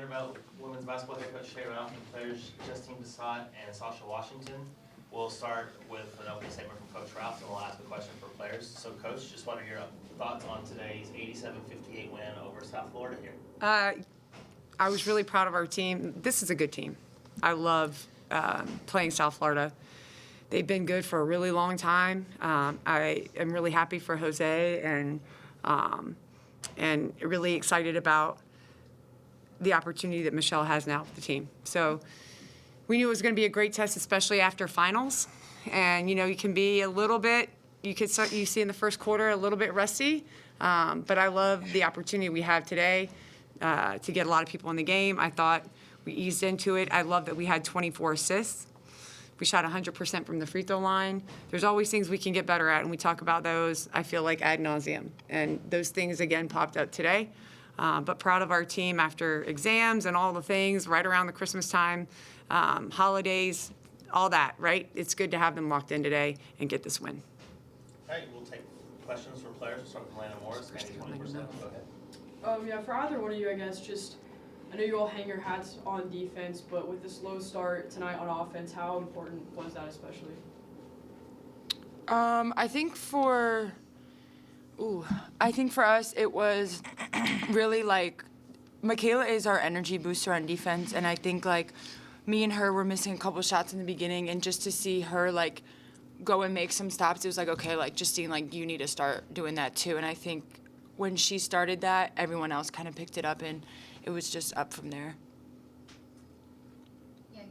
Vanderbilt women's basketball head coach Shea Ralph and players Justine, Pissott, and Sacha Washington. We'll start with an opening statement from Coach Ralph, and we'll ask a question for players. So, Coach, just want to hear your thoughts on today's 87-58 win over South Florida here. I was really proud of our team. This is a good team. I love playing South Florida. They've been good for a really long time. I am really happy for Jose and really excited about the opportunity that Michelle has now with the team. So we knew it was going to be a great test, especially after finals. And, you can be a little bit, you see in the first quarter, a little bit rusty. But I love the opportunity we have today to get a lot of people in the game. I thought we eased into it. I love that we had 24 assists. We shot 100% from the free throw line. There's always things we can get better at, and we talk about those, I feel like, ad nauseum. And those things, again, popped up today. But proud of our team after exams and all the things right around the Christmas time, holidays, all that, right? It's good to have them locked in today and get this win. All right, we'll take questions from players. We'll start with Atlanta Morris, 20%. Go ahead. Yeah, for either one of you, I guess, I know you all hang your hats on defense, but with the slow start tonight on offense, how important was that especially? I think for us, it was really Michaela is our energy booster on defense, and I think me and her were missing a couple shots in the beginning, and just to see her go and make some stops, it was okay, Justine, you need to start doing that too. And I think when she started that, everyone else kind of picked it up, and it was just up from there. Yeah,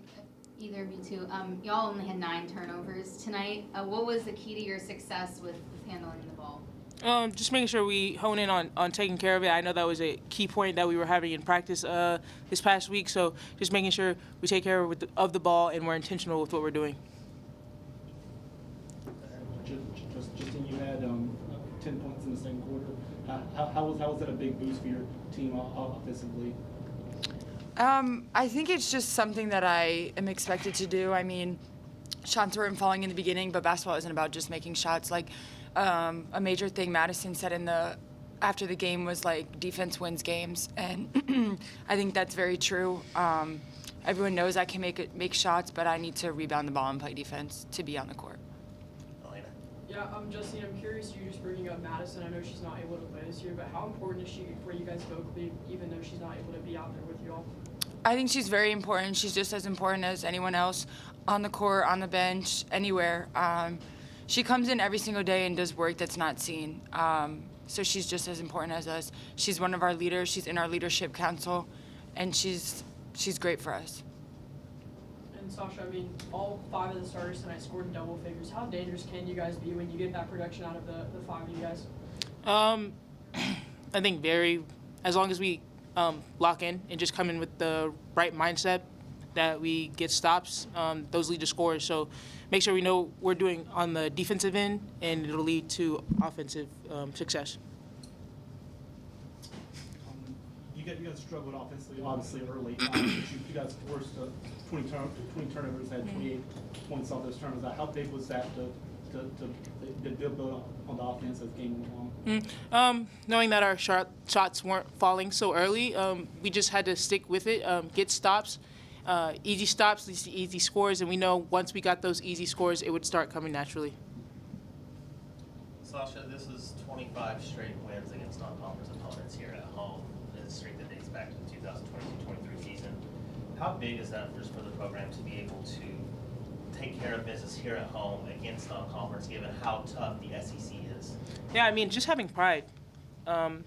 either of you two. Y'all only had 9 turnovers tonight. What was the key to your success with handling the ball? Just making sure we hone in on taking care of it. I know that was a key point that we were having in practice this past week, so just making sure we take care of the ball and we're intentional with what we're doing. Justine, you had 10 points in the second quarter. How was that a big boost for your team offensively? I think it's just something that I am expected to do. I mean, shots weren't falling in the beginning, but basketball isn't about just making shots. A major thing Madison said after the game was defense wins games, and I think that's very true. Everyone knows I can make shots, but I need to rebound the ball and play defense to be on the court. Yeah, Justine, I'm curious, you just bringing up Madison. I know she's not able to play this year, but how important is she for you guys vocally, even though she's not able to be out there with you all? I think she's very important. She's just as important as anyone else on the court, on the bench, anywhere. She comes in every single day and does work that's not seen. So she's just as important as us. She's one of our leaders. She's in our leadership council, and she's great for us. And Sacha, I mean, all 5 of the starters tonight scored in double figures. How dangerous can you guys be when you get that production out of the 5 of you guys? I think as long as we lock in and just come in with the right mindset, that we get stops, those lead to scores. So make sure we know what we're doing on the defensive end, and it'll lead to offensive success. You guys struggled offensively, obviously, early. You guys forced 20 turnovers, had 28 points off those turnovers. How big was that to build on the offense as the game went on? Knowing that our shots weren't falling so early, we just had to stick with it, get stops. Easy stops leads to easy scores, and we know once we got those easy scores, it would start coming naturally. Sacha, this is 25 straight wins against non-conference opponents here at home. It's a streak that dates back to the 2022-23 season. How big is that just for the program to be able to take care of business here at home against non-conference, given how tough the SEC is? Yeah, I mean, just having pride,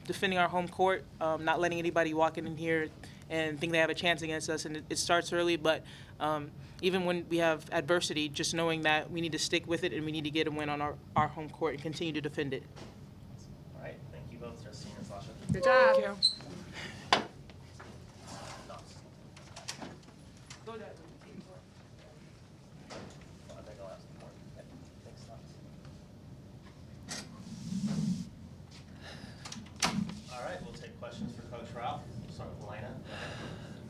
defending our home court, not letting anybody walk in here and think they have a chance against us. And it starts early, but even when we have adversity, just knowing that we need to stick with it and we need to get a win on our home court and continue to defend it. All right, thank you both, Justine and Sacha. Good job. Thank you. All right, we'll take questions for Coach Ralph. We'll start with Elena.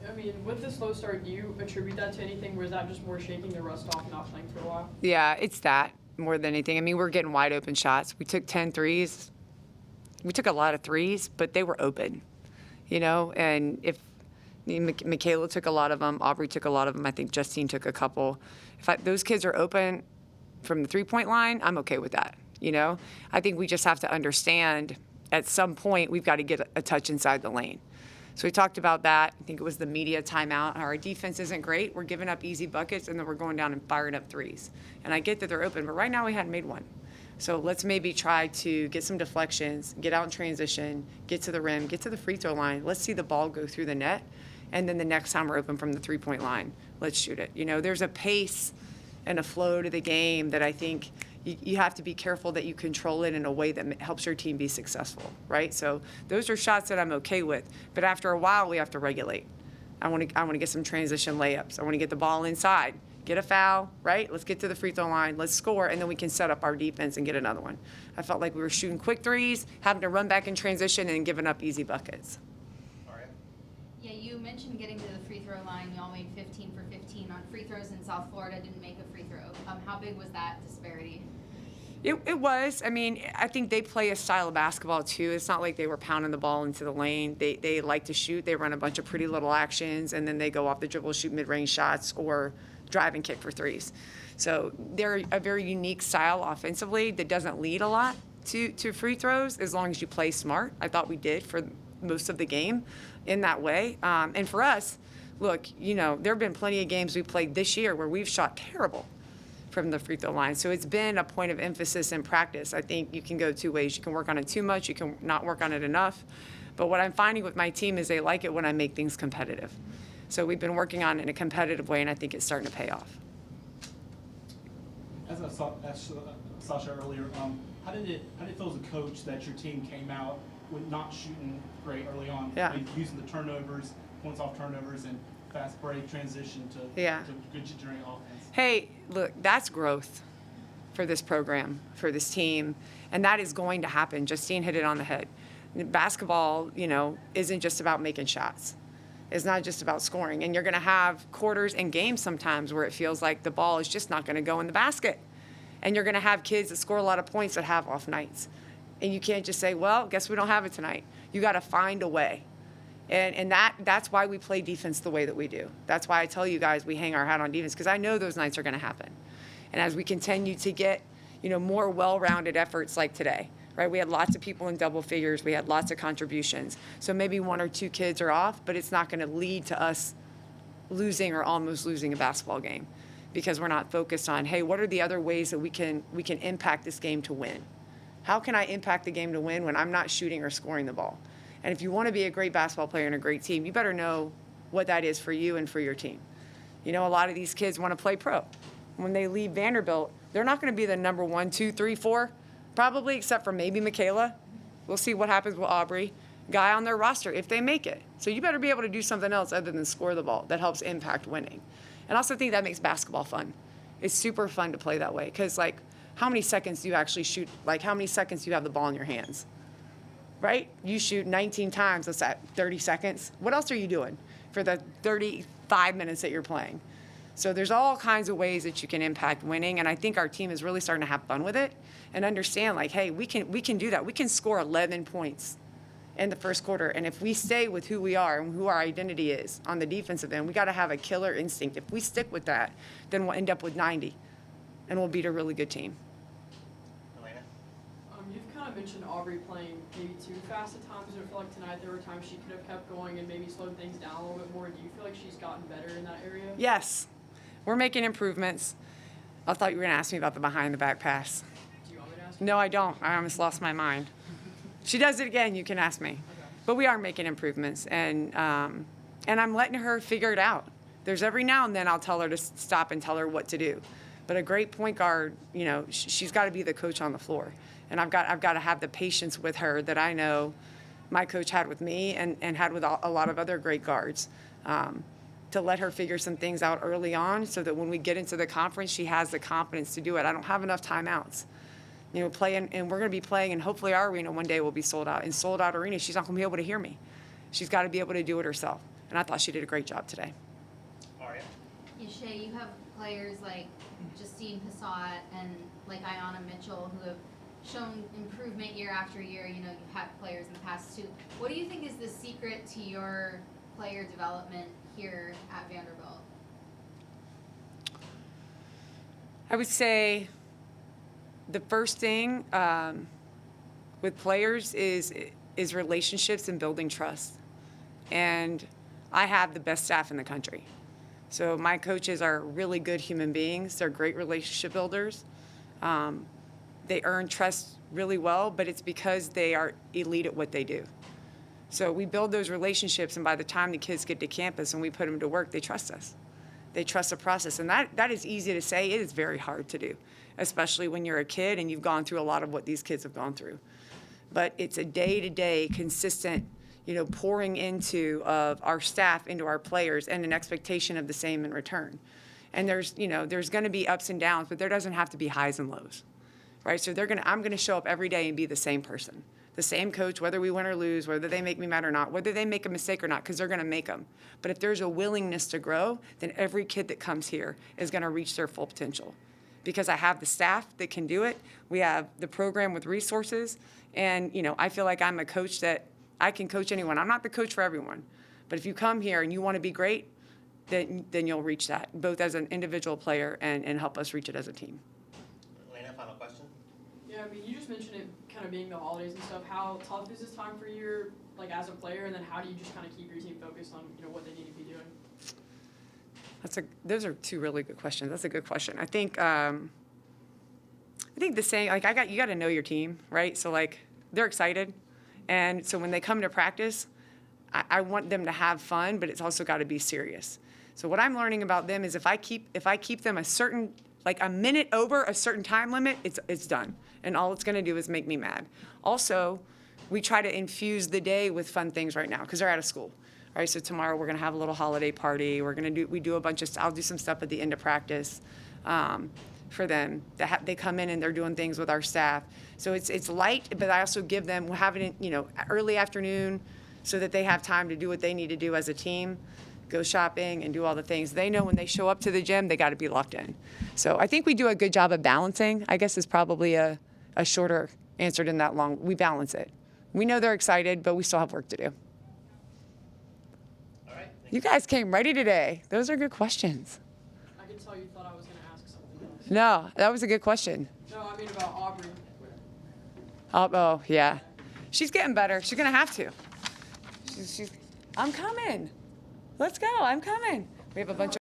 I mean, with the slow start, do you attribute that to anything, or is that just more shaking the rust off and not playing for a while? Yeah, it's that more than anything. I mean, we're getting wide open shots. We took 10 threes. We took a lot of threes, but they were open, and if Michaela took a lot of them. Aubrey took a lot of them. I think Justine took a couple. Those kids are open from the three-point line, I'm okay with that, you know? I think we just have to understand at some point we've got to get a touch inside the lane. So we talked about that. I think it was the media timeout. Our defense isn't great. We're giving up easy buckets, and then we're going down and firing up threes. And I get that they're open, but right now we hadn't made one. So let's maybe try to get some deflections, get out in transition, get to the rim, get to the free throw line. Let's see the ball go through the net. And then the next time we're open from the three-point line, let's shoot it. You know, there's a pace and a flow to the game that I think you have to be careful that you control it in a way that helps your team be successful, right? So those are shots that I'm okay with. But after a while, we have to regulate. I want to get some transition layups. I want to get the ball inside, get a foul, right? Let's get to the free throw line, let's score, and then we can set up our defense and get another one. I felt like we were shooting quick threes, having to run back in transition, and giving up easy buckets. Yeah, you mentioned getting to the free throw line. Y'all made 15 for 15 on free throws in South Florida, didn't make a free throw. How big was that disparity? It was. I mean, I think they play a style of basketball too. It's not like they were pounding the ball into the lane. They like to shoot. They run a bunch of pretty little actions, and then they go off the dribble, shoot mid-range shots, or drive and kick for threes. So they're a very unique style offensively that doesn't lead a lot to free throws as long as you play smart. I thought we did for most of the game in that way. And for us, look, you know, there have been plenty of games we played this year where we've shot terrible from the free throw line. So it's been a point of emphasis in practice. I think you can go two ways. You can work on it too much. You can not work on it enough. But what I'm finding with my team is they like it when I make things competitive. So we've been working on it in a competitive way, and I think it's starting to pay off. As I asked Sacha earlier, how did it feel as a coach that your team came out with not shooting great early on, Yeah. and using the turnovers, points off turnovers, and fast break transition to good generate offense? Hey, look, that's growth for this program, for this team, and that is going to happen. Justine hit it on the head. Basketball, you know, isn't just about making shots. It's not just about scoring. And you're going to have quarters and games sometimes where it feels like the ball is just not going to go in the basket. And you're going to have kids that score a lot of points that have off nights. And you can't just say, well, guess we don't have it tonight. You got to find a way. And that's why we play defense the way that we do. That's why I tell you guys we hang our hat on defense, because I know those nights are going to happen. And as we continue to get, you know, more well-rounded efforts like today, right? We had lots of people in double figures. We had lots of contributions. So maybe one or two kids are off, but it's not going to lead to us losing or almost losing a basketball game, because we're not focused on, hey, what are the other ways that we can impact this game to win? How can I impact the game to win when I'm not shooting or scoring the ball? And if you want to be a great basketball player and a great team, you better know what that is for you and for your team. You know, a lot of these kids want to play pro. When they leave Vanderbilt, they're not going to be the number 1, 2, 3, 4, probably, except for maybe Michaela. We'll see what happens with Aubrey, guy on their roster, if they make it. So you better be able to do something else other than score the ball that helps impact winning. And I also think that makes basketball fun. It's super fun to play that way, because, like, how many seconds do you actually shoot? Like, how many seconds do you have the ball in your hands? Right? You shoot 19 times, what's that, 30 seconds? What else are you doing for the 35 minutes that you're playing? So there's all kinds of ways that you can impact winning, and I think our team is really starting to have fun with it and understand, like, hey, we can do that. We can score 11 points in the first quarter, and if we stay with who we are and who our identity is on the defensive end, we got to have a killer instinct. If we stick with that, then we'll end up with 90, and we'll beat a really good team. You've kind of mentioned Aubrey playing maybe too fast at times. I feel like tonight there were times she could have kept going and maybe slowed things down a little bit more. Do you feel like she's gotten better in that area? Yes. We're making improvements. I thought you were going to ask me about the behind-the-back pass. Do you want me to ask? No, I don't. I almost lost my mind. She does it again, you can ask me. Okay. But we are making improvements, and I'm letting her figure it out. There's every now and then I'll tell her to stop and tell her what to do. But a great point guard, you know, she's got to be the coach on the floor. And I've got to have the patience with her that I know my coach had with me and had with a lot of other great guards, to let her figure some things out early on so that when we get into the conference, she has the confidence to do it. I don't have enough timeouts. You know, and we're going to be playing, and hopefully our arena one day will be sold out. In sold-out arenas, she's not going to be able to hear me. She's got to be able to do it herself. And I thought she did a great job today. Aria? Yeah, Shea, you have players like Justine, Pissott, and like Ayanna Mitchell who have shown improvement year after year. You know, you've had players in the past too. What do you think is the secret to your player development here at Vanderbilt? I would say the first thing with players is relationships and building trust. And I have the best staff in the country. So my coaches are really good human beings. They're great relationship builders. They earn trust really well, but it's because they are elite at what they do. So we build those relationships, and by the time the kids get to campus and we put them to work, they trust us. They trust the process. And that is easy to say. It is very hard to do, especially when you're a kid and you've gone through a lot of what these kids have gone through. But it's a day-to-day, consistent, pouring into of our staff into our players and an expectation of the same in return. And there's going to be ups and downs, but there doesn't have to be highs and lows, right? So I'm going to show up every day and be the same person, the same coach, whether we win or lose, whether they make me mad or not, whether they make a mistake or not, because they're going to make them. But if there's a willingness to grow, then every kid that comes here is going to reach their full potential. Because I have the staff that can do it. We have the program with resources. And, I feel like I'm a coach that I can coach anyone. I'm not the coach for everyone. But if you come here and you want to be great, then you'll reach that, both as an individual player and help us reach it as a team. Elena, final question? Yeah, I mean, you just mentioned it kind of being the holidays and stuff. How tough is this time for you, like, as a player? And then how do you just kind of keep your team focused on, what they need to be doing? Those are two really good questions. That's a good question. I think the saying, like, you got to know your team, right? So, like, they're excited. And so when they come to practice, I want them to have fun, but it's also got to be serious. So what I'm learning about them is if I keep them a minute over a certain time limit, it's done. And all it's going to do is make me mad. Also, we try to infuse the day with fun things right now because they're out of school. All right, so tomorrow we're going to have a little holiday party. We do a bunch of, I'll do some stuff at the end of practice for them. They come in and they're doing things with our staff. So it's light, but I also give them, we'll have it in, early afternoon so that they have time to do what they need to do as a team, go shopping and do all the things. They know when they show up to the gym, they got to be locked in. So I think we do a good job of balancing, I guess is probably a shorter answer than that long. We balance it. We know they're excited, but we still have work to do. All right. You guys came ready today. Those are good questions. I can tell you thought I was going to ask something else. No, that was a good question. No, I mean about Aubrey. Oh, yeah. She's getting better. She's going to have to. I'm coming. Let's go. I'm coming. We have a bunch of